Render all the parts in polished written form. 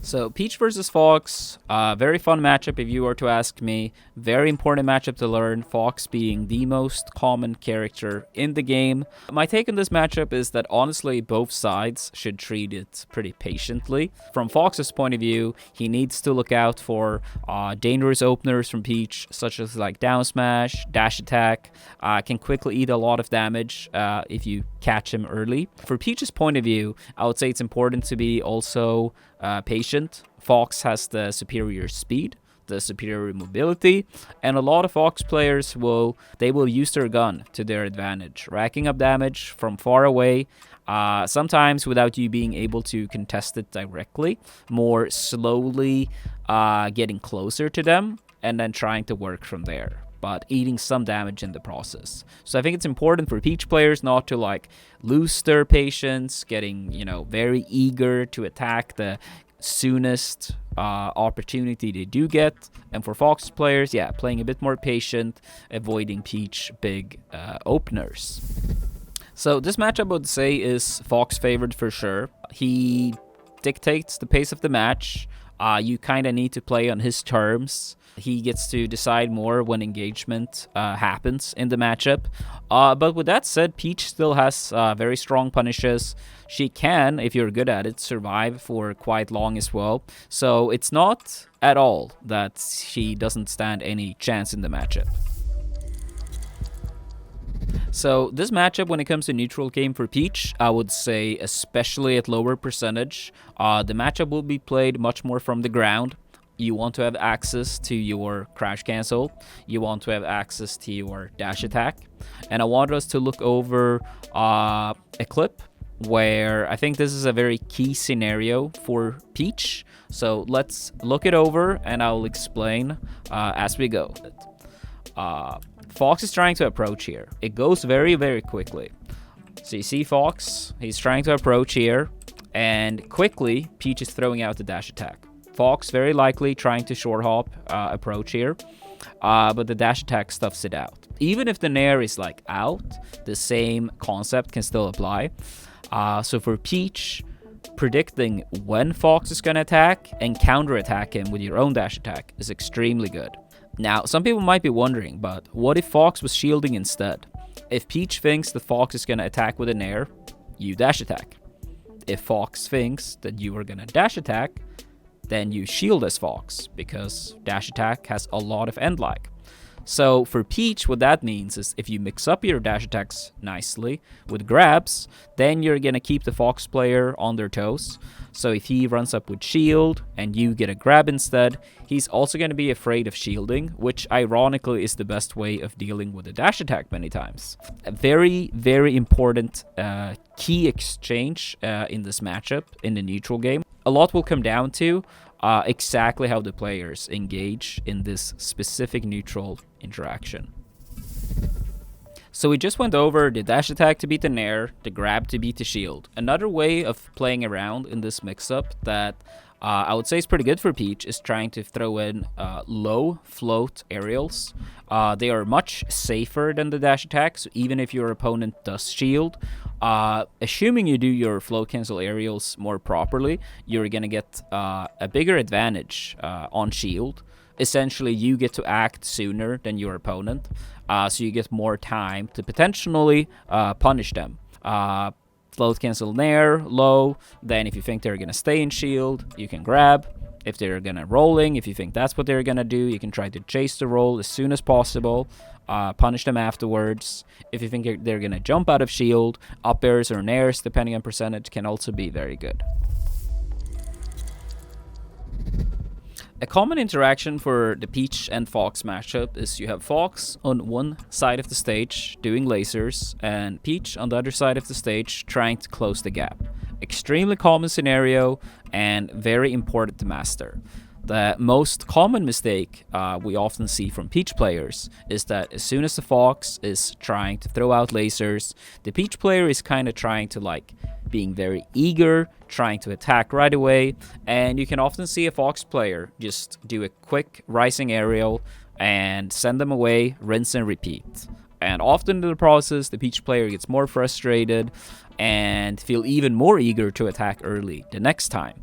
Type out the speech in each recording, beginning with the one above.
So Peach versus Fox, very fun matchup if you were to ask me. Very important matchup to learn, Fox being the most common character in the game. My take on this matchup is that honestly both sides should treat it pretty patiently. From Fox's point of view, he needs to look out for dangerous openers from Peach, such as like down smash, dash attack, can quickly eat a lot of damage if you catch him early. For Peach's point of view, I would say it's important to be also patient. Fox has the superior speed, the superior mobility, and a lot of Fox players will use their gun to their advantage, racking up damage from far away, sometimes without you being able to contest it directly, more slowly getting closer to them and then trying to work from there, but eating some damage in the process. So I think it's important for Peach players not to like lose their patience, getting, very eager to attack the soonest opportunity they do get. And for Fox players, yeah, playing a bit more patient, avoiding Peach big openers. So this matchup, I would say, is Fox favored for sure. He dictates the pace of the match. You kind of need to play on his terms. He gets to decide more when engagement happens in the matchup. But with that said, Peach still has very strong punishes. She can, if you're good at it, survive for quite long as well. So it's not at all that she doesn't stand any chance in the matchup. So this matchup, when it comes to neutral game for Peach, I would say especially at lower percentage, the matchup will be played much more from the ground. You want to have access to your crash cancel. You want to have access to your dash attack. And I want us to look over a clip where I think this is a very key scenario for Peach. So let's look it over and I'll explain as we go. Fox is trying to approach here. It goes very, very quickly. So you see Fox, he's trying to approach here, and quickly Peach is throwing out the dash attack. Fox very likely trying to short hop approach here, but the dash attack stuffs it out. Even if the nair is like out, the same concept can still apply. So for Peach, predicting when Fox is going to attack and counter attack him with your own dash attack is extremely good. Now, some people might be wondering, but what if Fox was shielding instead? If Peach thinks that Fox is going to attack with a nair, you dash attack. If Fox thinks that you are going to dash attack, then you shield as Fox, because dash attack has a lot of end lag. So for Peach, what that means is if you mix up your dash attacks nicely with grabs, then you're going to keep the Fox player on their toes. So if he runs up with shield and you get a grab instead, he's also going to be afraid of shielding, which ironically is the best way of dealing with a dash attack many times. A very, very important key exchange in this matchup in the neutral game. A lot will come down to exactly how the players engage in this specific neutral interaction. So we just went over the dash attack to beat the nair, the grab to beat the shield. Another way of playing around in this mix-up that I would say is pretty good for Peach is trying to throw in low float aerials. They are much safer than the dash attack, so even if your opponent does shield, assuming you do your float cancel aerials more properly, you're going to get a bigger advantage on shield. Essentially, you get to act sooner than your opponent, so you get more time to potentially punish them. Float cancel nair, low, then if you think they're going to stay in shield, you can grab. If they're going to rolling, if you think that's what they're going to do, you can try to chase the roll as soon as possible, punish them afterwards. If you think they're going to jump out of shield, up airs or nairs, depending on percentage, can also be very good. A common interaction for the Peach and Fox matchup is you have Fox on one side of the stage doing lasers and Peach on the other side of the stage trying to close the gap. Extremely common scenario and very important to master. The most common mistake we often see from Peach players is that as soon as the Fox is trying to throw out lasers, the Peach player is kind of trying to like being very eager, trying to attack right away, and you can often see a Fox player just do a quick rising aerial and send them away, rinse and repeat. And often in the process, the Peach player gets more frustrated and feel even more eager to attack early the next time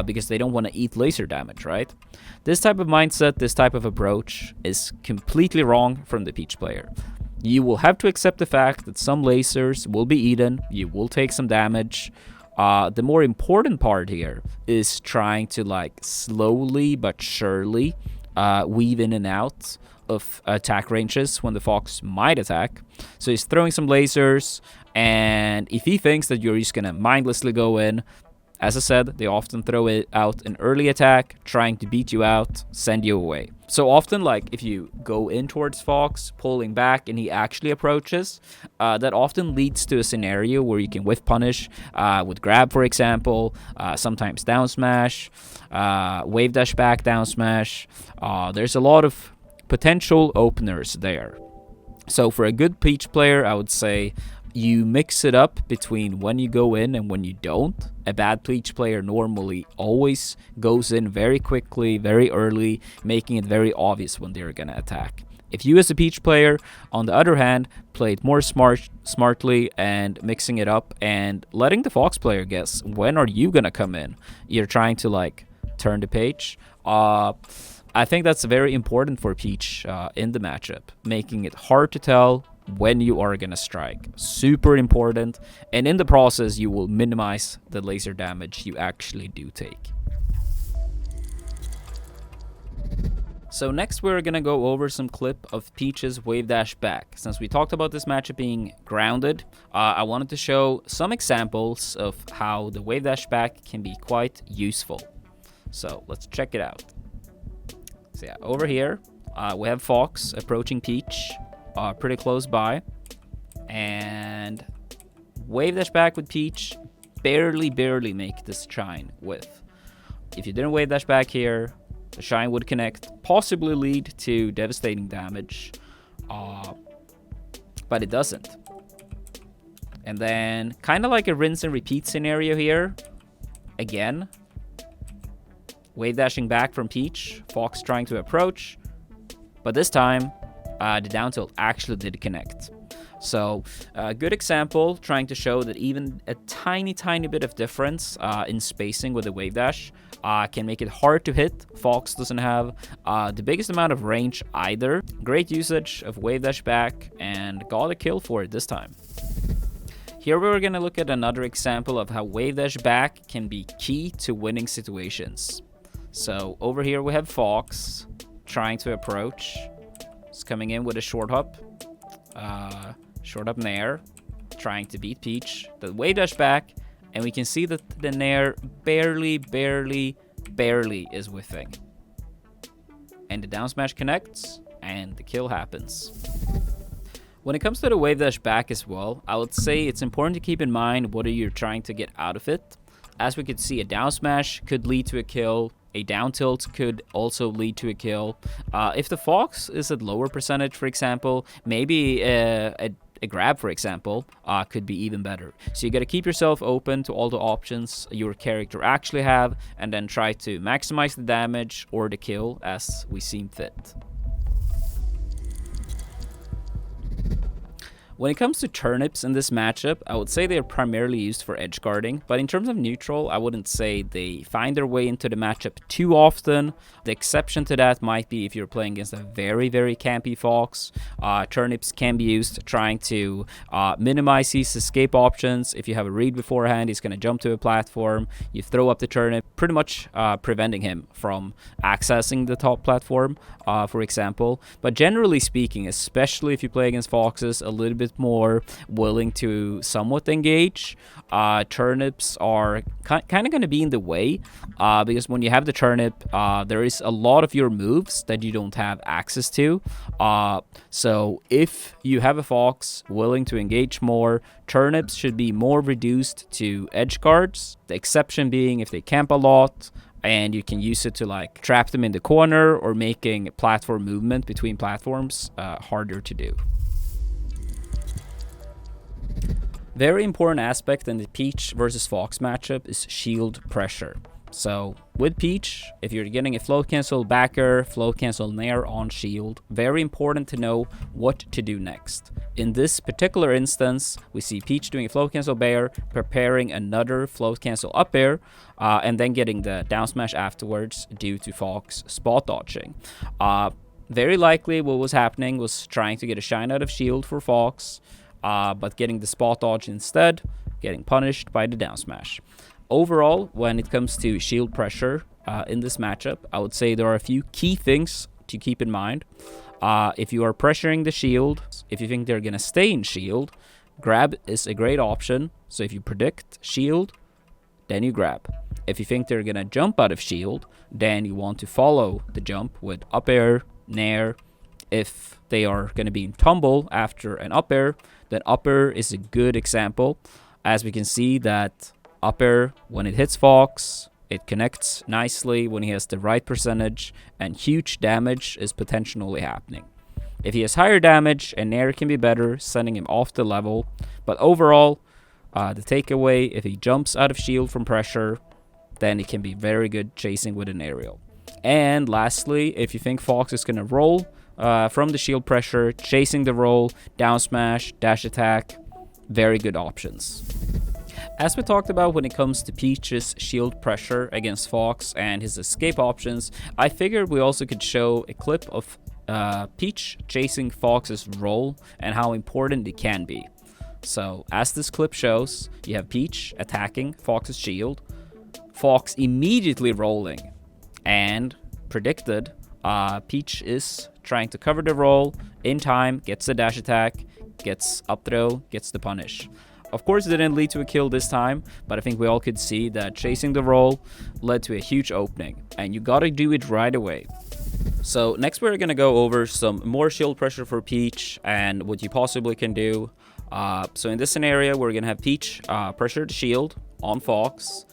because they don't want to eat laser damage, right? This type of mindset, this type of approach is completely wrong from the Peach player. You will have to accept the fact that some lasers will be eaten, you will take some damage. The more important part here is trying to like slowly but surely weave in and out of attack ranges when the Fox might attack. So he's throwing some lasers, and if he thinks that you're just gonna mindlessly go in, as I said, they often throw it out an early attack, trying to beat you out, send you away. So often, like, if you go in towards Fox, pulling back, and he actually approaches, that often leads to a scenario where you can whiff punish with grab, for example, sometimes down smash, wave dash back, down smash. There's a lot of potential openers there. So for a good Peach player, I would say you mix it up between when you go in and when you don't. A bad Peach player normally always goes in very quickly, very early, making it very obvious when they're gonna attack. If you as a Peach player, on the other hand, played more smartly and mixing it up and letting the Fox player guess when are you gonna come in, you're trying to like turn the page. I think that's very important for Peach in the matchup, making it hard to tell when you are gonna strike. Super important, and in the process you will minimize the laser damage you actually do take. So next we're gonna go over some clip of Peach's wave dash back. Since we talked about this matchup being grounded, I wanted to show some examples of how the wave dash back can be quite useful. So let's check it out. So yeah, over here we have Fox approaching Peach, pretty close by, and wave dash back with Peach, barely make this shine with. If you didn't wave dash back here, the shine would connect, possibly lead to devastating damage, but it doesn't. And then kind of like a rinse and repeat scenario here. Again, wave dashing back from Peach, Fox trying to approach, but this time the down tilt actually did connect. So a good example trying to show that even a tiny bit of difference in spacing with the wave dash can make it hard to hit. Fox doesn't have the biggest amount of range either. Great usage of wave dash back, and got a kill for it this time. Here we're going to look at another example of how wave dash back can be key to winning situations. So over here we have Fox trying to approach. He's coming in with a short hop nair, trying to beat Peach. The wave dash back, and we can see that the nair barely is whiffing. And the down smash connects, and the kill happens. When it comes to the wave dash back as well, I would say it's important to keep in mind what you're trying to get out of it. As we could see, a down smash could lead to a kill. A down tilt could also lead to a kill. If the Fox is at lower percentage, for example, maybe a grab, for example, could be even better. So you got to keep yourself open to all the options your character actually have, and then try to maximize the damage or the kill as we seem fit. When it comes to turnips in this matchup, I would say they are primarily used for edge guarding, but in terms of neutral, I wouldn't say they find their way into the matchup too often. The exception to that might be if you're playing against a very campy Fox. Turnips can be used trying to minimize his escape options. If you have a read beforehand, he's going to jump to a platform. You throw up the turnip, pretty much preventing him from accessing the top platform, for example. But generally speaking, especially if you play against Foxes, a little bit more willing to somewhat engage, turnips are kind of going to be in the way, because when you have the turnip, there is a lot of your moves that you don't have access to. So if you have a Fox willing to engage more, turnips should be more reduced to edge guards. The exception being if they camp a lot, and you can use it to like trap them in the corner or making platform movement between platforms harder to do. Very important aspect in the Peach versus Fox matchup is shield pressure. So with Peach, if you're getting a float cancel backer, float cancel nair on shield, very important to know what to do next. In this particular instance, we see Peach doing a float cancel bear, preparing another float cancel up air, and then getting the down smash afterwards due to Fox spot dodging. Very likely what was happening was trying to get a shine out of shield for Fox, but getting the spot dodge instead, getting punished by the down smash. Overall, when it comes to shield pressure in this matchup, I would say there are a few key things to keep in mind. If you are pressuring the shield, if you think they're going to stay in shield, grab is a great option. So if you predict shield, then you grab. If you think they're going to jump out of shield, then you want to follow the jump with up air, nair. If they are going to be in tumble after an up air, then up air is a good example. As we can see that up air, when it hits Fox, it connects nicely when he has the right percentage, and huge damage is potentially happening. If he has higher damage, a nair can be better, sending him off the level. But overall, the takeaway, if he jumps out of shield from pressure, then it can be very good chasing with an aerial. And lastly, if you think Fox is going to roll from the shield pressure, chasing the roll, down smash, dash attack, very good options. As we talked about when it comes to Peach's shield pressure against Fox and his escape options, I figured we also could show a clip of Peach chasing Fox's roll and how important it can be. So as this clip shows, you have Peach attacking Fox's shield, Fox immediately rolling, and predicted Peach is trying to cover the roll in time, gets the dash attack, gets up throw, gets the punish. Of course, it didn't lead to a kill this time, but I think we all could see that chasing the roll led to a huge opening, and you gotta do it right away. So next we're gonna go over some more shield pressure for Peach and what you possibly can do. So in this scenario, we're gonna have Peach pressure the shield on Fox,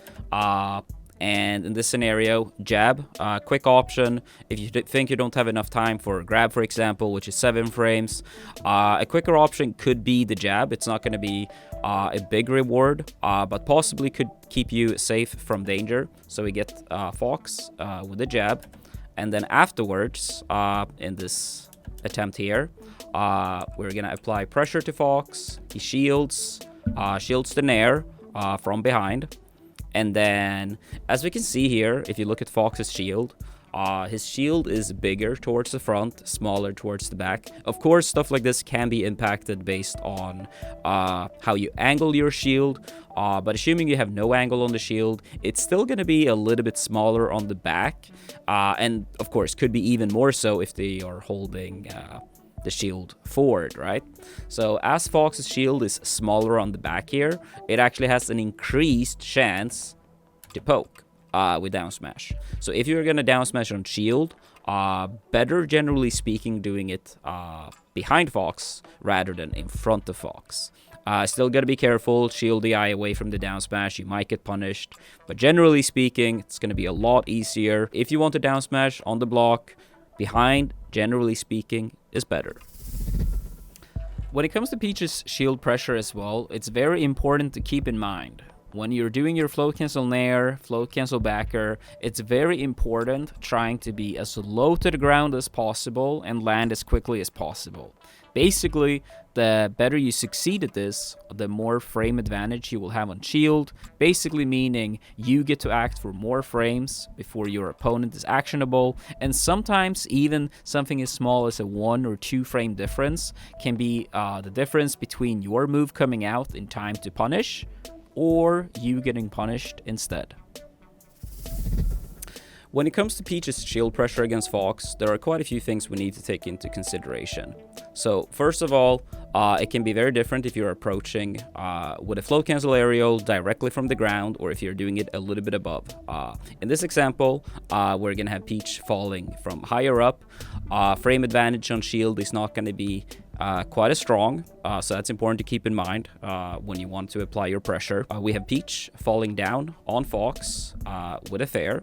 and in this scenario, jab, quick option. If you think you don't have enough time for a grab, for example, which is 7 frames, a quicker option could be the jab. It's not going to be a big reward, but possibly could keep you safe from danger. So we get Fox with the jab, and then afterwards, in this attempt here, we're going to apply pressure to Fox. He shields the nair from behind. And then, as we can see here, if you look at Fox's shield, his shield is bigger towards the front, smaller towards the back. Of course, stuff like this can be impacted based on how you angle your shield. But assuming you have no angle on the shield, it's still going to be a little bit smaller on the back. And, of course, could be even more so if they are holding the shield forward, right? So as Fox's shield is smaller on the back here, it actually has an increased chance to poke with down smash. So if you're gonna down smash on shield, better generally speaking doing it behind Fox rather than in front of Fox. Still gotta be careful, shield the eye away from the down smash, you might get punished, but generally speaking, it's gonna be a lot easier. If you want to down smash on the block, behind, generally speaking, is better. When it comes to Peach's shield pressure as well, it's very important to keep in mind. When you're doing your float cancel nair, float cancel backer, it's very important trying to be as low to the ground as possible and land as quickly as possible. Basically, the better you succeed at this, the more frame advantage you will have on shield, basically meaning you get to act for more frames before your opponent is actionable, and sometimes even something as small as a 1 or 2 frame difference can be the difference between your move coming out in time to punish or you getting punished instead. When it comes to Peach's shield pressure against Fox, there are quite a few things we need to take into consideration. So first of all, it can be very different if you're approaching with a float cancel aerial directly from the ground or if you're doing it a little bit above. In this example, we're going to have Peach falling from higher up. Frame advantage on shield is not going to be quite as strong, so that's important to keep in mind when you want to apply your pressure. We have Peach falling down on Fox with a fair.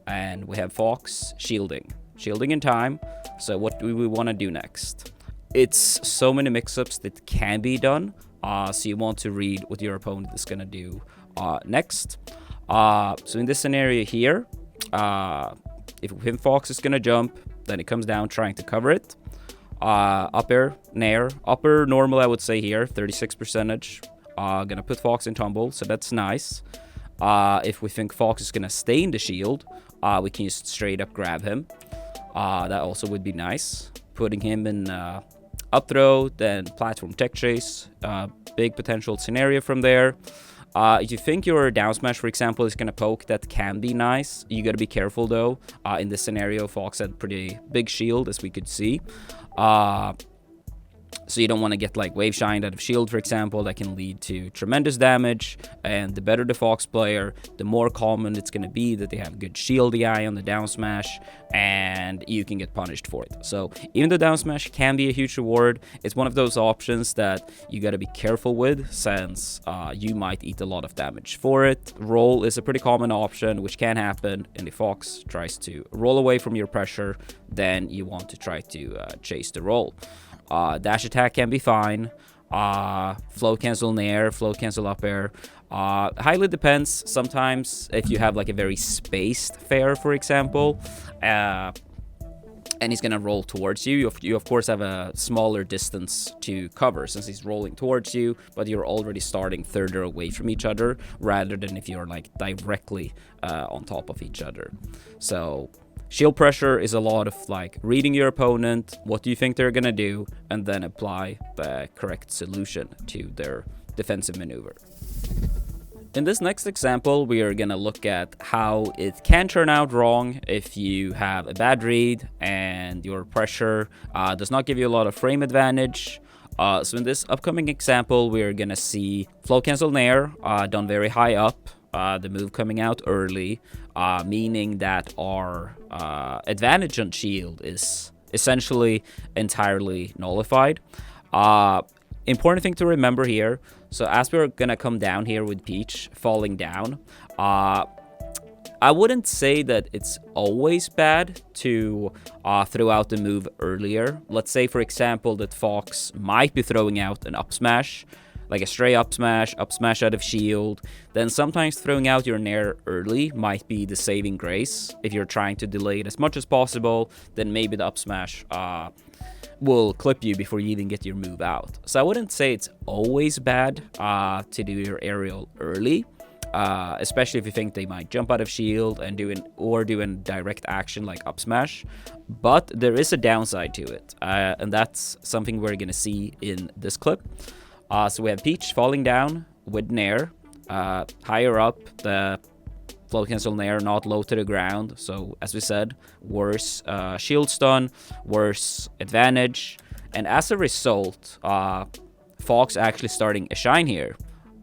And we have Fox shielding in time. So what do we want to do next? It's so many mix-ups that can be done, So you want to read what your opponent is going to do next. So in this scenario here, if Fox is going to jump, then it comes down trying to cover it. Up air, nair. Upper normal, I would say here, 36%. Gonna put Fox in tumble, so that's nice. If we think Fox is gonna stay in the shield, we can just straight up grab him. That also would be nice. Putting him in up throw, then platform tech chase. Big potential scenario from there. If you think your down smash, for example, is gonna poke, that can be nice. You gotta be careful though. In this scenario, Fox had pretty big shield, as we could see. So you don't want to get like wave shined out of shield, for example. That can lead to tremendous damage. And the better the Fox player, the more common it's going to be that they have good shield DI on the down smash, and you can get punished for it. So even though down smash can be a huge reward, it's one of those options that you got to be careful with, since you might eat a lot of damage for it. Roll is a pretty common option, which can happen, and if Fox tries to roll away from your pressure, then you want to try to chase the roll. Dash attack can be fine. Float cancel nair, float cancel up air. Highly depends. Sometimes if you have like a very spaced fair, for example, and he's gonna roll towards you, you of course have a smaller distance to cover since he's rolling towards you, but you're already starting further away from each other rather than if you're like directly on top of each other. So shield pressure is a lot of like reading your opponent, what do you think they're gonna do, and then apply the correct solution to their defensive maneuver. In this next example, we are gonna look at how it can turn out wrong if you have a bad read and your pressure does not give you a lot of frame advantage. So in this upcoming example, we're gonna see float cancel nair done very high up. The move coming out early, meaning that our advantage on shield is essentially entirely nullified. Important thing to remember here, so as we're gonna come down here with Peach falling down, I wouldn't say that it's always bad to throw out the move earlier. Let's say, for example, that Fox might be throwing out an up smash, like a stray up smash out of shield. Then sometimes throwing out your nair early might be the saving grace. If you're trying to delay it as much as possible, then maybe the up smash will clip you before you even get your move out. So I wouldn't say it's always bad to do your aerial early, especially if you think they might jump out of shield and do a direct action like up smash. But there is a downside to it, and that's something we're gonna see in this clip. So we have Peach falling down with nair, higher up, the float cancel nair not low to the ground. So as we said, worse shield stun, worse advantage. And as a result, Fox actually starting a shine here.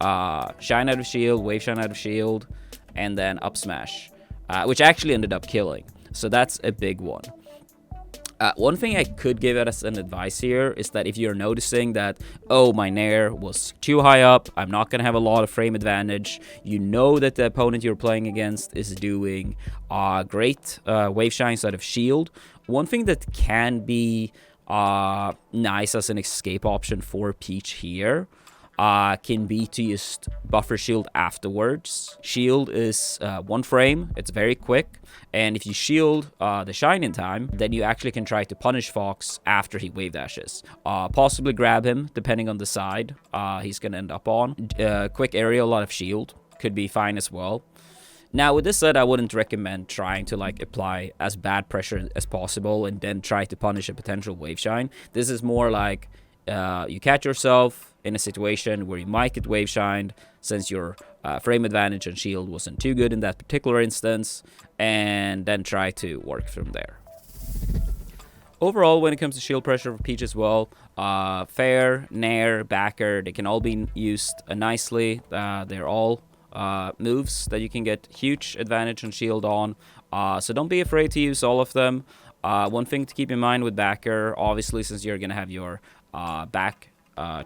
Shine out of shield, wave shine out of shield, and then up smash, which actually ended up killing. So that's a big one. One thing I could give as an advice here is that if you're noticing that, oh, my nair was too high up, I'm not going to have a lot of frame advantage, you know that the opponent you're playing against is doing great wave shines out of shield. One thing that can be nice as an escape option for Peach here can be to just buffer shield afterwards. Shield is 1 frame, it's very quick, and if you shield the shine in time, then you actually can try to punish Fox after he wave dashes. Possibly grab him, depending on the side he's gonna end up on. Quick aerial, a lot of shield, could be fine as well. Now, with this said, I wouldn't recommend trying to like apply as bad pressure as possible and then try to punish a potential wave shine. This is more like you catch yourself in a situation where you might get wave shined since your frame advantage and shield wasn't too good in that particular instance, and then try to work from there. Overall, when it comes to shield pressure for Peach as well, fair, nair, backer, they can all be used nicely. They're all moves that you can get huge advantage on shield on, so don't be afraid to use all of them. One thing to keep in mind with backer, obviously, since you're going to have your back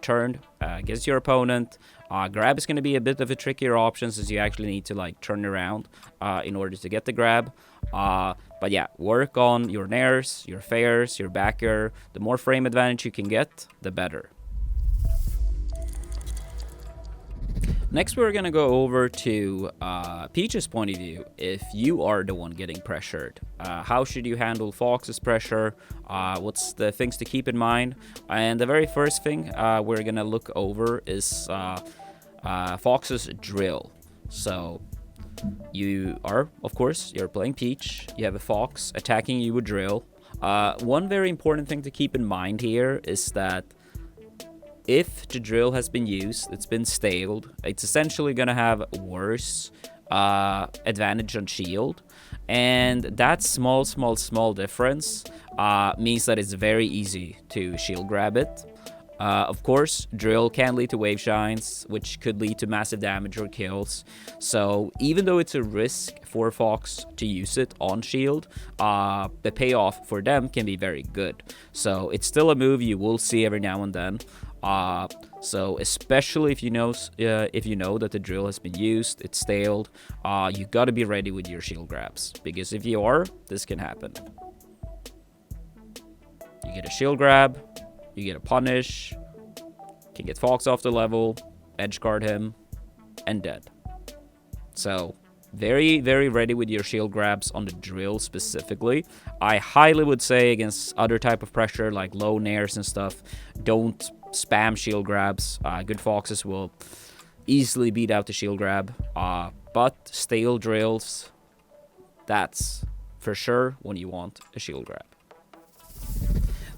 turned against your opponent, grab is going to be a bit of a trickier option since you actually need to like turn around in order to get the grab. But yeah, work on your nairs, your fairs, your backer. The more frame advantage you can get, the better. Next, we're going to go over to Peach's point of view. If you are the one getting pressured, how should you handle Fox's pressure? What's the things to keep in mind? And the very first thing we're going to look over is Fox's drill. So you are, of course, you're playing Peach. You have a Fox attacking you with drill. One very important thing to keep in mind here is that if the drill has been used, it's been staled, it's essentially going to have worse advantage on shield. And that small difference means that it's very easy to shield grab it. Of course, drill can lead to wave shines, which could lead to massive damage or kills. So even though it's a risk for Fox to use it on shield, the payoff for them can be very good. So it's still a move you will see every now and then. So especially if you know that the drill has been used, it's staled, you gotta be ready with your shield grabs, because if you are, this can happen. You get a shield grab, you get a punish, can get Fox off the level, edge guard him, and dead. So very ready with your shield grabs on the drill specifically. I highly would say against other type of pressure like low nairs and stuff, don't spam shield grabs. Good Foxes will easily beat out the shield grab, but stale drills, that's for sure when you want a shield grab.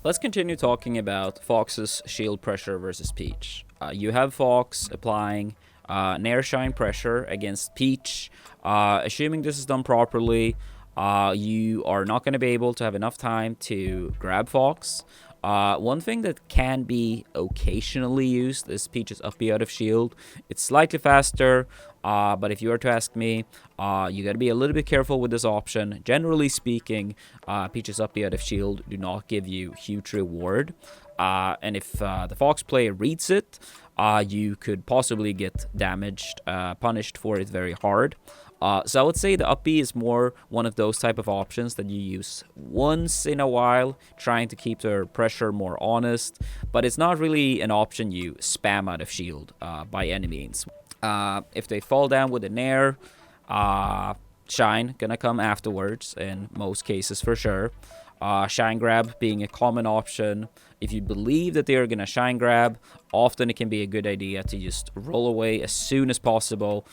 Let's continue talking about Fox's shield pressure versus Peach. You have Fox applying Nair Shine pressure against Peach. Assuming this is done properly, you are not going to be able to have enough time to grab Fox. One thing that can be occasionally used is Peach's up B out of shield. It's slightly faster, but if you were to ask me, you gotta be a little bit careful with this option. Generally speaking, Peach's up B out of shield do not give you huge reward. And if the Fox player reads it, you could possibly get damaged, punished for it very hard. So I would say the up B is more one of those type of options that you use once in a while, trying to keep their pressure more honest, but it's not really an option you spam out of shield by any means. If they fall down with a nair, shine gonna come afterwards in most cases for sure. Shine grab being a common option. If you believe that they are gonna shine grab, often it can be a good idea to just roll away as soon as possible,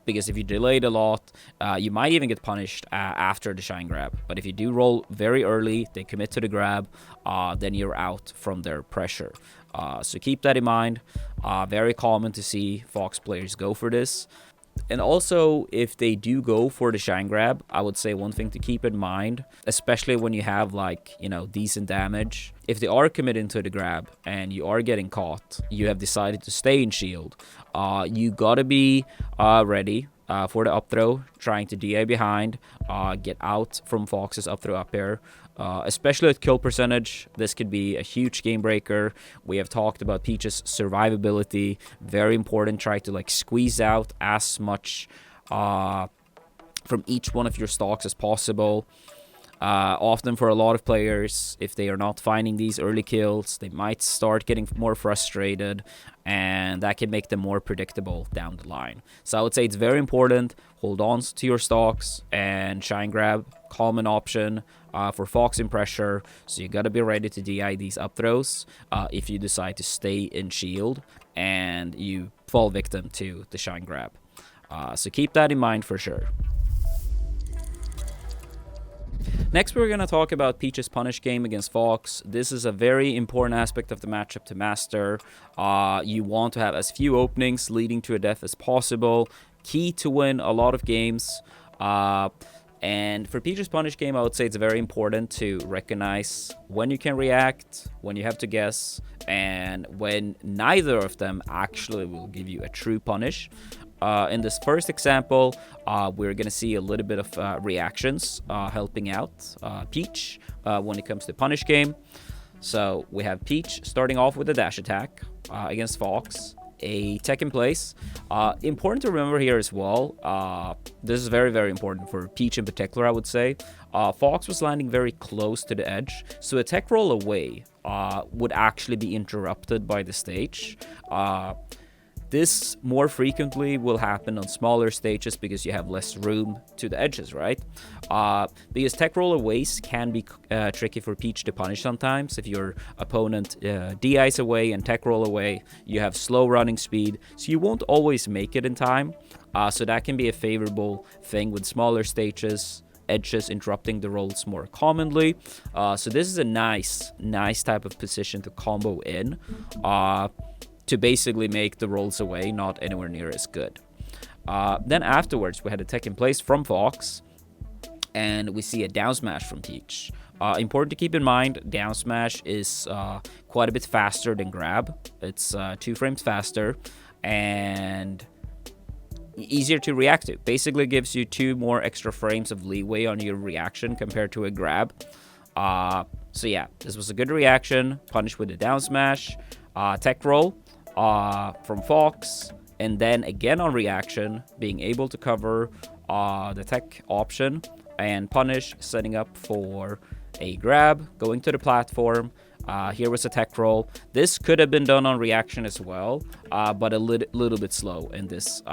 because if you delayed a lot, you might even get punished after the shine grab. But if you do roll very early, they commit to the grab, then you're out from their pressure. So keep that in mind. Very common to see Fox players go for this. And also, if they do go for the shine grab, I would say one thing to keep in mind, especially when you have decent damage. If they are committing to the grab and you are getting caught, you have decided to stay in shield, you gotta be ready for the up throw, trying to DI behind, get out from Fox's up throw up air. Especially at kill percentage, this could be a huge game breaker. We have talked about Peach's survivability, very important. Try to squeeze out as much from each one of your stocks as possible. Often for a lot of players, if they are not finding these early kills, they might start getting more frustrated, and that can make them more predictable down the line. So I would say it's very important, hold on to your stocks, and shine grab, common option for Fox in pressure, so you gotta be ready to DI these up throws if you decide to stay in shield and you fall victim to the shine grab. So keep that in mind for sure. Next, we're going to talk about Peach's punish game against Fox. This is a very important aspect of the matchup to master. You want to have as few openings leading to a death as possible. Key to win a lot of games. And for Peach's punish game, I would say it's very important to recognize when you can react, when you have to guess, and when neither of them actually will give you a true punish. In this first example, we're going to see a little bit of reactions helping out Peach when it comes to punish game. So we have Peach starting off with a dash attack against Fox. A tech in place. Important to remember here as well, this is very, very important for Peach in particular, I would say. Fox was landing very close to the edge, so a tech roll away would actually be interrupted by the stage. This more frequently will happen on smaller stages because you have less room to the edges, right? Because tech roll aways can be tricky for Peach to punish sometimes. If your opponent DIs away and tech roll away, you have slow running speed, so you won't always make it in time. So that can be a favorable thing with smaller stages, edges interrupting the rolls more commonly. So this is a nice type of position to combo in. To basically make the rolls away not anywhere near as good. Then afterwards, we had a tech in place from Fox, and we see a down smash from Peach. Important to keep in mind, down smash is quite a bit faster than grab. It's 2 frames faster and easier to react to. Basically gives you 2 more extra frames of leeway on your reaction compared to a grab. So yeah, this was a good reaction. Punish with a down smash, tech roll from Fox, and then again on reaction, being able to cover the tech option and punish, setting up for a grab, going to the platform. Here was a tech roll. This could have been done on reaction as well, but a little bit slow in this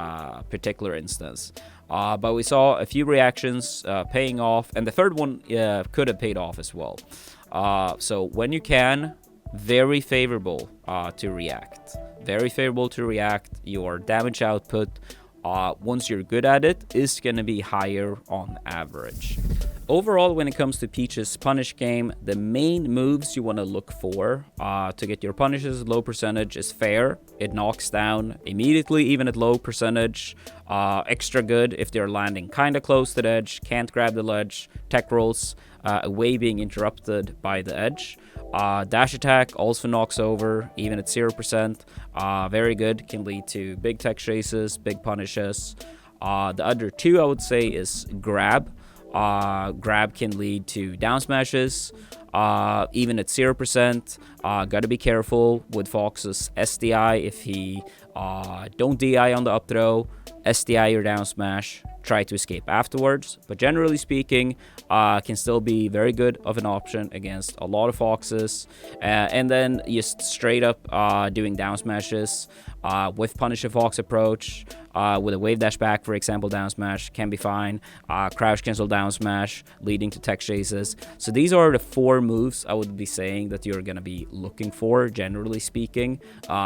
particular instance. But we saw a few reactions paying off, and the third one could have paid off as well. So when you can, very favorable to react. Very favorable to react. Your damage output, once you're good at it, is going to be higher on average. Overall, when it comes to Peach's punish game, the main moves you want to look for to get your punishes low percentage is fair. It knocks down immediately, even at low percentage. Extra good if they're landing kind of close to the edge, can't grab the ledge, tech rolls away being interrupted by the edge. Dash attack also knocks over, even at 0%. Very good, can lead to big tech chases, big punishes. The other 2 I would say is grab. Grab can lead to down smashes, even at 0%. Gotta be careful with Fox's SDI. If he don't DI on the up throw, SDI or down smash, try to escape afterwards. But generally speaking, can still be very good of an option against a lot of Foxes. And then just straight up doing down smashes with punish a Fox approach, with a wave dash back, for example, down smash can be fine. Crouch cancel down smash leading to tech chases. So these are the 4 moves I would be saying that you're going to be looking for, generally speaking.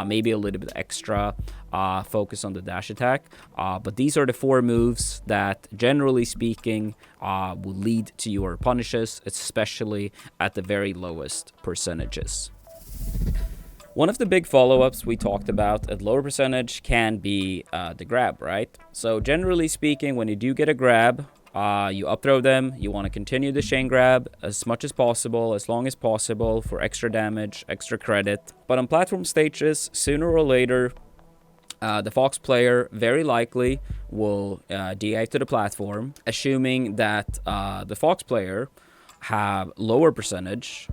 Maybe a little bit extra focus on the dash attack. But these are the 4 moves that, generally speaking, will lead to your punishes, especially at the very lowest percentages. One of the big follow-ups we talked about at lower percentage can be the grab, right? So generally speaking, when you do get a grab, you up throw them, you want to continue the chain grab as much as possible, as long as possible, for extra damage, extra credit. But on platform stages, sooner or later, the Fox player very likely will DI to the platform, assuming that the Fox player have lower percentage.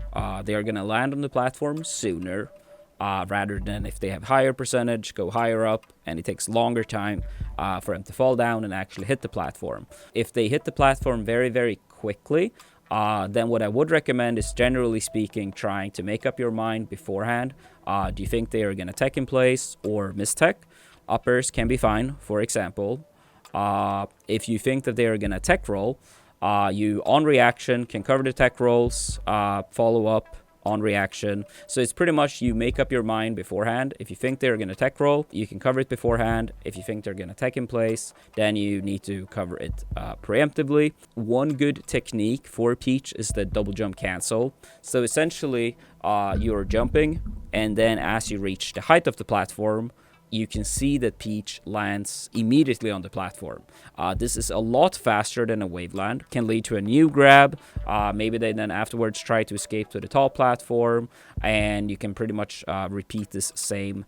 They are going to land on the platform sooner, rather than if they have higher percentage, go higher up, and it takes longer time for them to fall down and actually hit the platform. If they hit the platform very, very quickly, then what I would recommend is, generally speaking, trying to make up your mind beforehand. Do you think they are going to tech in place or miss tech? Uppers can be fine, for example. If you think that they are going to tech roll, you on reaction can cover the tech rolls, follow up on reaction. So it's pretty much you make up your mind beforehand. If you think they're going to tech roll, you can cover it beforehand. If you think they're going to tech in place, then you need to cover it preemptively. One good technique for Peach is the double jump cancel. So essentially, you're jumping, and then as you reach the height of the platform, you can see that Peach lands immediately on the platform. This is a lot faster than a wave land. Can lead to a new grab. Maybe they then afterwards try to escape to the top platform, and you can pretty much repeat this same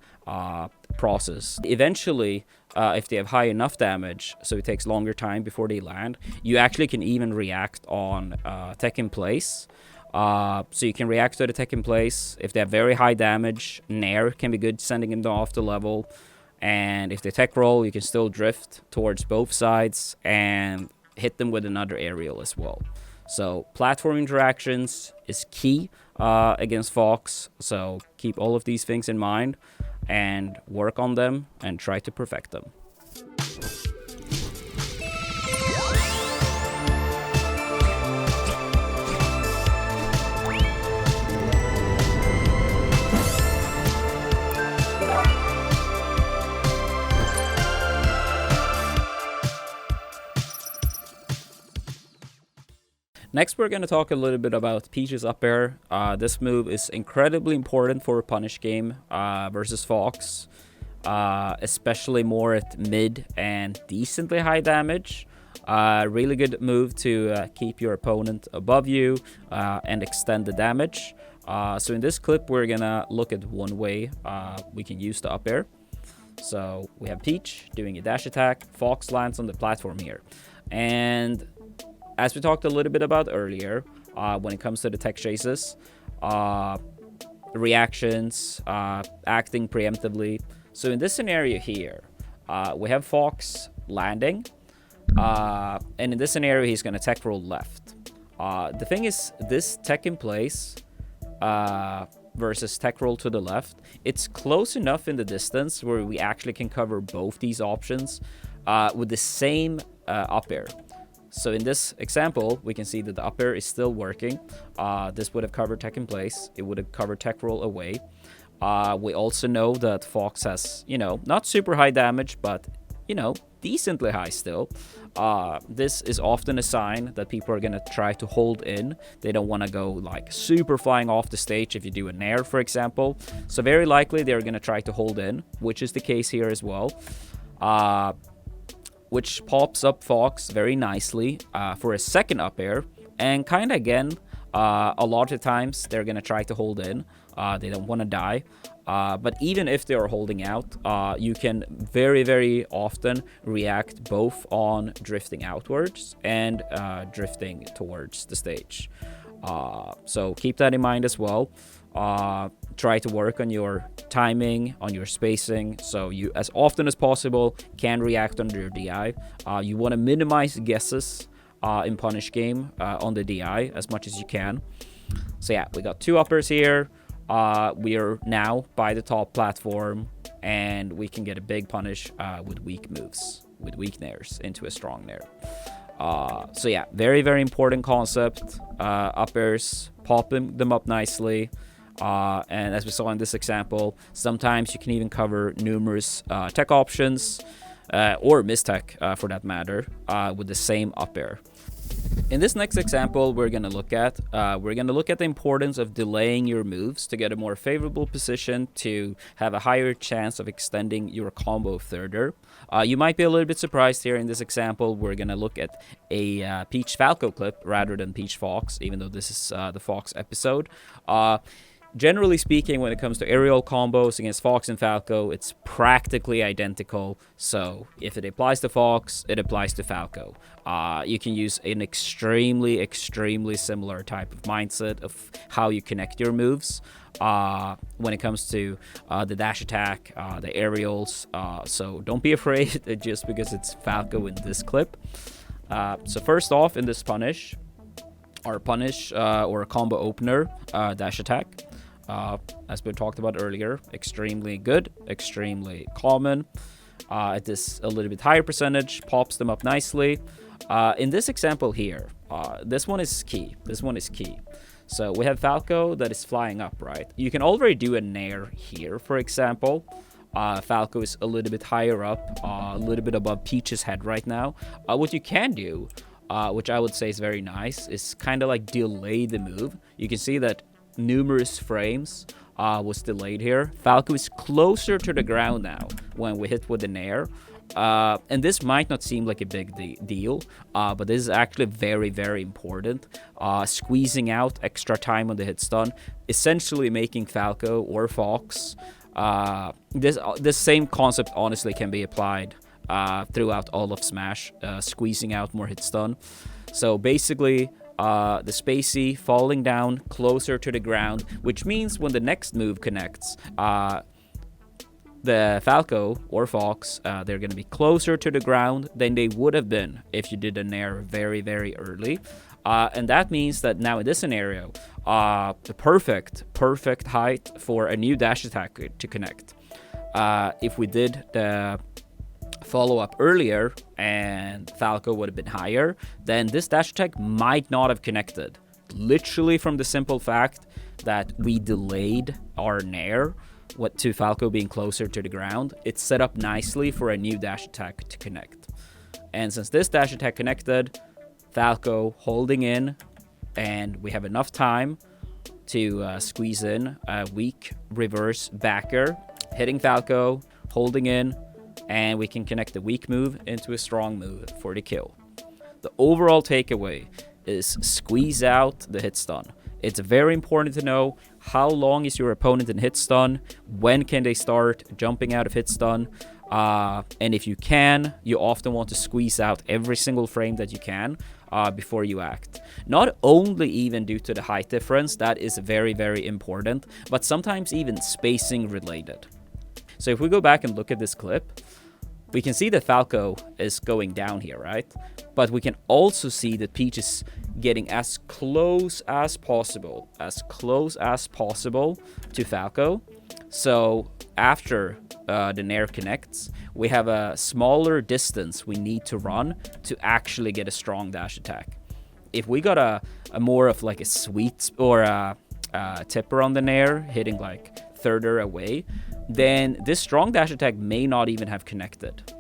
process. Eventually, if they have high enough damage, so it takes longer time before they land, you actually can even react on tech in place. So you can react to the tech in place. If they have very high damage, Nair can be good, sending them off the level. And if they tech roll, you can still drift towards both sides and hit them with another aerial as well. So platform interactions is key against Fox. So keep all of these things in mind. and work on them and try to perfect them. Next, we're going to talk a little bit about Peach's up air. This move is incredibly important for a punish game versus Fox, especially more at mid and decently high damage. Really good move to keep your opponent above you and extend the damage. So in this clip, we're going to look at one way we can use the up air. So we have Peach doing a dash attack. Fox lands on the platform here. And as we talked a little bit about earlier, when it comes to the tech chases, reactions, acting preemptively. So in this scenario here, we have Fox landing, and in this scenario, he's going to tech roll left. The thing is, this tech in place versus tech roll to the left, it's close enough in the distance where we actually can cover both these options with the same up air. So in this example, we can see that the up air is still working. This would have covered tech in place. It would have covered tech roll away. We also know that Fox has, not super high damage, but, decently high still. This is often a sign that people are going to try to hold in. They don't want to go like super flying off the stage if you do a nair, for example. So very likely they're going to try to hold in, which is the case here as well. Which pops up Fox very nicely for a second up air. And kind of again, a lot of times they're going to try to hold in. They don't want to die. But even if they are holding out, you can very, very often react both on drifting outwards and drifting towards the stage. So keep that in mind as well. Try to work on your timing, on your spacing, so you, as often as possible, can react under your DI. You want to minimize guesses in punish game on the DI as much as you can. So yeah, we got two uppers here. We are now by the top platform, and we can get a big punish with weak moves, with weak nairs into a strong nair. So yeah, very, very important concept. Uppers, popping them up nicely. And as we saw in this example, sometimes you can even cover numerous tech options, or mistech for that matter, with the same up air. In this next example we're going to look at the importance of delaying your moves to get a more favorable position to have a higher chance of extending your combo further. You might be a little bit surprised here in this example. We're going to look at a Peach Falco clip rather than Peach Fox, even though this is the Fox episode. Generally speaking, when it comes to aerial combos against Fox and Falco, it's practically identical. So if it applies to Fox, it applies to Falco. You can use an extremely, extremely similar type of mindset of how you connect your moves when it comes to the dash attack, the aerials. So don't be afraid just because it's Falco in this clip. So first off, in this punish, or a combo opener dash attack. As we talked about earlier, extremely good, extremely common. At this a little bit higher percentage, pops them up nicely. In this example here, this one is key. So we have Falco that is flying up, right? You can already do a nair here, for example. Falco is a little bit higher up, a little bit above Peach's head right now. What you can do, which I would say is very nice, is kind of like delay the move. You can see that numerous frames was delayed here. Falco is closer to the ground now when we hit with the nair. And this might not seem like a big deal, but this is actually very, very important. Squeezing out extra time on the hit stun, essentially making Falco or Fox. This same concept honestly can be applied throughout all of Smash, squeezing out more hit stun. So basically, the spacey falling down closer to the ground, which means when the next move connects, the Falco or Fox, they're going to be closer to the ground than they would have been if you did a nair very, very early. And that means that now in this scenario, the perfect height for a new dash attack to connect. if we did the follow-up earlier and Falco would have been higher, then this dash attack might not have connected. Literally from the simple fact that we delayed our nair to Falco being closer to the ground, it's set up nicely for a new dash attack to connect. And since this dash attack connected, Falco holding in, and we have enough time to squeeze in a weak reverse backer, hitting Falco, holding in, and we can connect the weak move into a strong move for the kill. The overall takeaway is squeeze out the hit stun. It's very important to know how long is your opponent in hit stun, when can they start jumping out of hit stun, and if you can, you often want to squeeze out every single frame that you can before you act. Not only even due to the height difference, that is very, very important, but sometimes even spacing related. So if we go back and look at this clip, we can see that Falco is going down here, right? But we can also see that Peach is getting as close as possible to Falco. So after the nair connects, we have a smaller distance we need to run to actually get a strong dash attack. If we got a more of like a sweet or a tipper on the nair, hitting like further away, then this strong dash attack may not even have connected.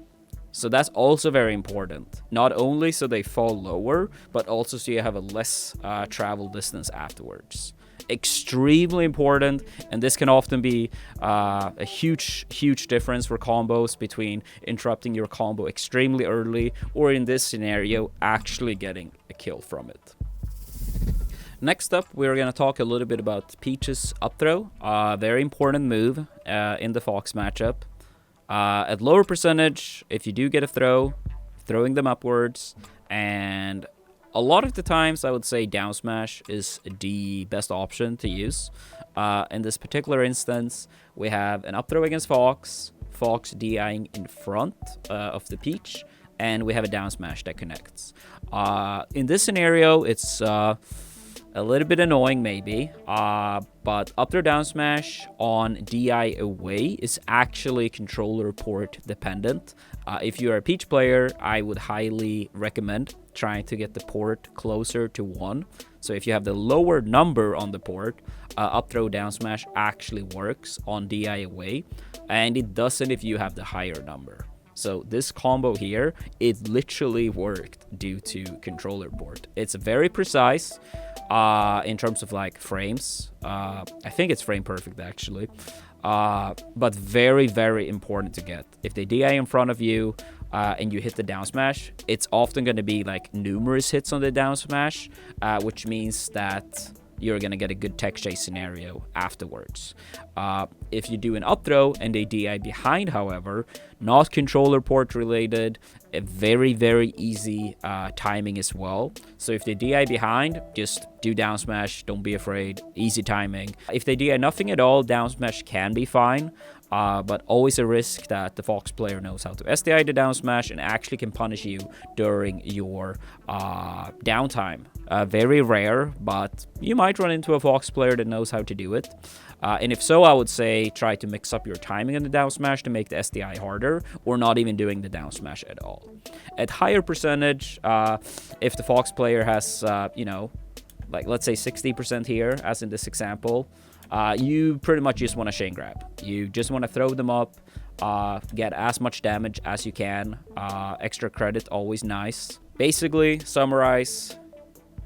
So that's also very important. Not only so they fall lower, but also so you have a less travel distance afterwards. Extremely important, and this can often be a huge difference for combos between interrupting your combo extremely early, or in this scenario, actually getting a kill from it. Next up, we're going to talk a little bit about Peach's up throw. Very important move in the Fox matchup. At lower percentage, if you do get a throw, throwing them upwards, and a lot of the times I would say down smash is the best option to use. In this particular instance, we have an up throw against Fox, Fox DIing in front of the Peach, and we have a down smash that connects. In this scenario, it's a little bit annoying maybe, but up throw down smash on DI away is actually controller port dependent. If you're a Peach player, I would highly recommend trying to get the port closer to 1. So if you have the lower number on the port, up throw down smash actually works on DI away, and it doesn't if you have the higher number. So this combo here, it literally worked due to controller port. It's very precise in terms of like frames. I think it's frame perfect actually, but very, very important to get. If they DI in front of you and you hit the down smash, it's often going to be like numerous hits on the down smash, which means that you're going to get a good tech chase scenario afterwards. If you do an up throw and they DI behind, however, not controller port related, a very, very easy timing as well. So if they DI behind, just do down smash, don't be afraid, easy timing. If they DI nothing at all, down smash can be fine. But always a risk that the Fox player knows how to SDI the down smash and actually can punish you during your downtime. Very rare, but you might run into a Fox player that knows how to do it. And if so, I would say try to mix up your timing on the down smash to make the SDI harder, or not even doing the down smash at all. At higher percentage, if the Fox player has, like let's say 60% here, as in this example, you pretty much just want to chain grab. You just want to throw them up, get as much damage as you can. Extra credit, always nice. Basically, summarize,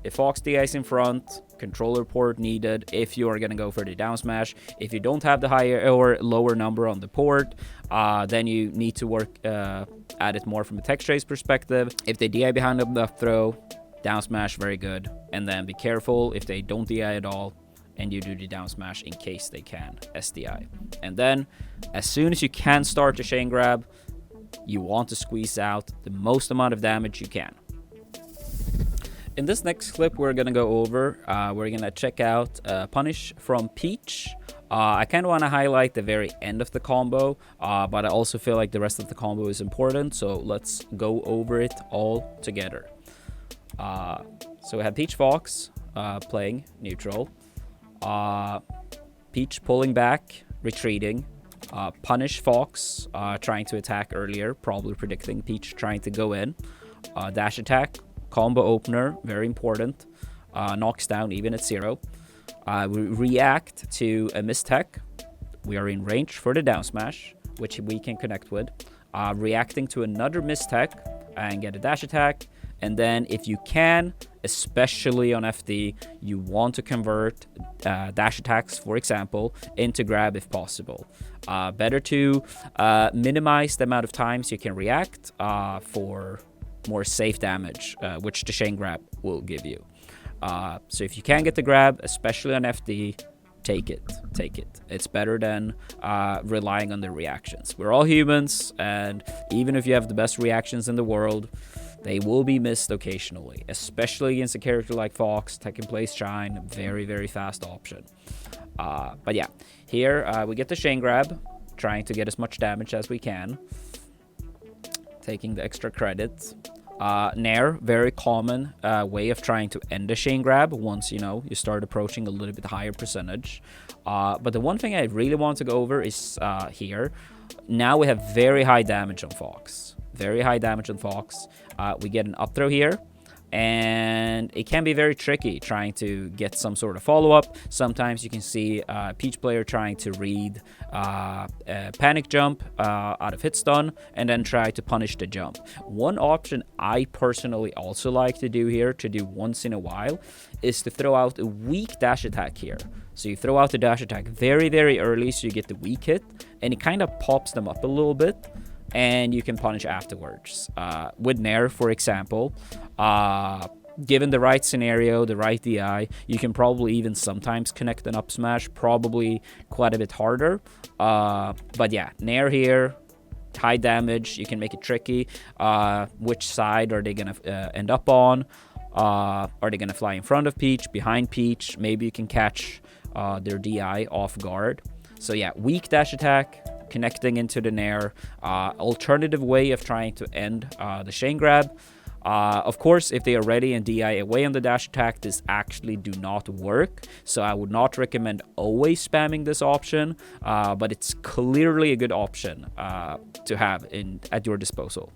if Fox DIs in front, controller port needed if you are going to go for the down smash. If you don't have the higher or lower number on the port, then you need to work at it more from a tech trace perspective. If they DI behind the throw, down smash, very good. And then be careful if they don't DI at all, and you do the down smash in case they can SDI. And then as soon as you can start the chain grab, you want to squeeze out the most amount of damage you can. In this next clip we're gonna go over, we're gonna check out punish from Peach. I kind of want to highlight the very end of the combo, but I also feel like the rest of the combo is important, so let's go over it all together. So we have Peach Fox playing neutral. Peach pulling back, retreating, Punish Fox, trying to attack earlier, probably predicting Peach trying to go in. Dash attack, combo opener, very important. Knocks down even at 0. We react to a mistech. We are in range for the down smash, which we can connect with. Reacting to another mistech and get a dash attack. And then if you can, especially on FD, you want to convert dash attacks, for example, into grab if possible. Better to minimize the amount of times you can react for more safe damage, which the chain grab will give you. So if you can get the grab, especially on FD, take it. It's better than relying on the reactions. We're all humans, and even if you have the best reactions in the world, they will be missed occasionally, especially against a character like Fox. Tech and Place Shine, very, very fast option. But yeah, here we get the chain grab, trying to get as much damage as we can, taking the extra credit. Nair, very common way of trying to end a chain grab once, you start approaching a little bit higher percentage. But the one thing I really want to go over is here. Now we have very high damage on Fox. We get an up throw here, and it can be very tricky trying to get some sort of follow-up. Sometimes you can see Peach player trying to read a panic jump out of hit stun and then try to punish the jump. One option I personally also like to do here, to do once in a while, is to throw out a weak dash attack here. So you throw out the dash attack very, very early so you get the weak hit, and it kind of pops them up a little bit, and you can punish afterwards. With Nair, for example, given the right scenario, the right DI, you can probably even sometimes connect an up smash, probably quite a bit harder. But yeah, Nair here, high damage, you can make it tricky. Which side are they going to end up on? Are they going to fly in front of Peach, behind Peach? Maybe you can catch their DI off guard. So yeah, weak dash attack, connecting into the Nair, alternative way of trying to end the chain grab. Of course, if they are ready and DI away on the dash attack, this actually do not work. So I would not recommend always spamming this option, but it's clearly a good option to have at your disposal.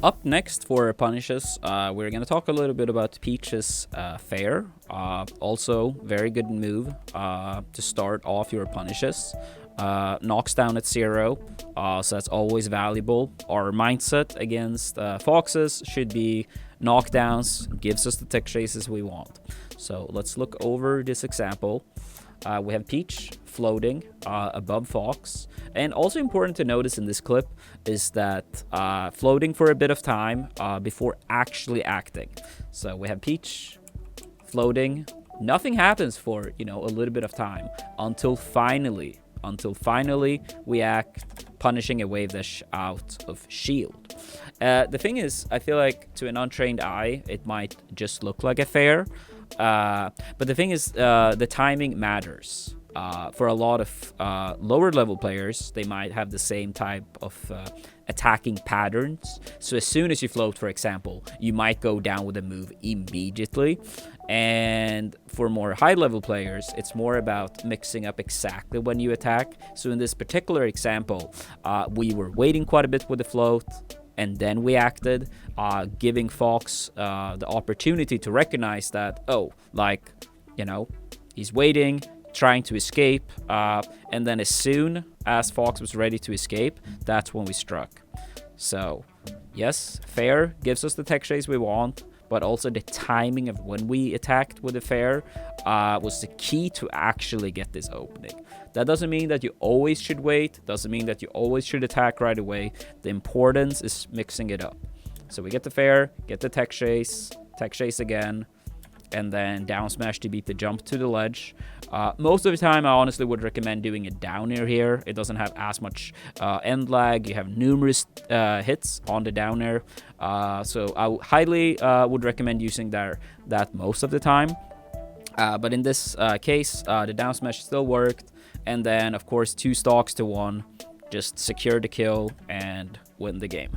Up next for punishes, we're going to talk a little bit about Peach's Fair. Also, very good move to start off your punishes. Knocks down at 0, so that's always valuable. Our mindset against Foxes should be knockdowns, gives us the tech chases we want. So let's look over this example. We have Peach floating above Fox, and also important to notice in this clip is that floating for a bit of time before actually acting. So we have Peach floating, nothing happens for a little bit of time until finally we act, punishing a wave dash out of shield. The thing is, I feel like to an untrained eye, it might just look like a fair. But the thing is, the timing matters. For a lot of lower level players, they might have the same type of attacking patterns. So as soon as you float, for example, you might go down with a move immediately. And for more high level players, it's more about mixing up exactly when you attack. So in this particular example, we were waiting quite a bit with the float, and then we acted, giving Fox the opportunity to recognize that, he's waiting, trying to escape, and then as soon as Fox was ready to escape, that's when we struck. So yes, fair gives us the tech chase we want, but also the timing of when we attacked with the fair was the key to actually get this opening. That doesn't mean that you always should wait, doesn't mean that you always should attack right away. The importance is mixing it up. So we get the fair, get the tech chase again, and then down smash to beat the jump to the ledge. Most of the time, I honestly would recommend doing a down air here. It doesn't have as much end lag. You have numerous hits on the down air. So I highly would recommend using that most of the time. But in this case, the down smash still worked. And then, of course, 2 stocks to 1. Just secure the kill and win the game.